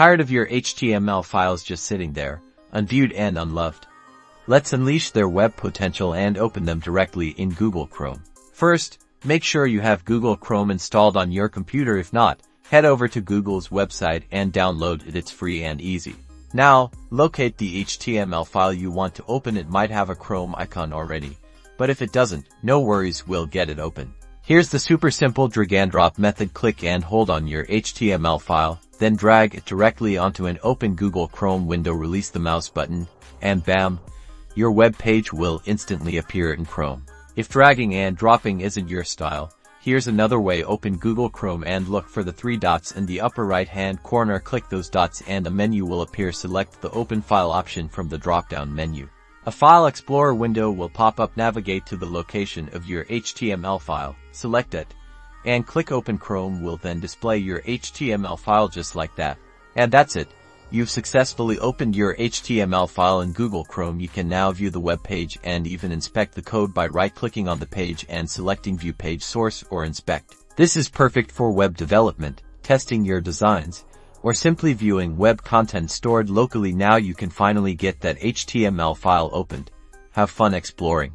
Tired of your HTML files just sitting there, unviewed and unloved? Let's unleash their web potential and open them directly in Google Chrome. First, make sure you have Google Chrome installed on your computer. If not, head over to Google's website and download it. It's free and easy. Now, locate the HTML file you want to open. It might have a Chrome icon already, but if it doesn't, no worries, we'll get it open. Here's the super simple drag and drop method. Click and hold on your HTML file, then drag it directly onto an open Google Chrome window. Release the mouse button, and bam, your web page will instantly appear in Chrome. If dragging and dropping isn't your style, here's another way. Open Google Chrome and look for the three dots in the upper right-hand corner. Click those dots and a menu will appear. Select the Open File option from the drop-down menu. A File Explorer window will pop up. Navigate to the location of your HTML file, select it, and click Open. Chrome will then display your HTML file just like that. And that's it. You've successfully opened your HTML file in Google Chrome. You can now view the web page and even inspect the code by right-clicking on the page and selecting View Page Source or Inspect. This is perfect for web development, testing your designs, or simply viewing web content stored locally. Now you can finally get that HTML file opened. Have fun exploring.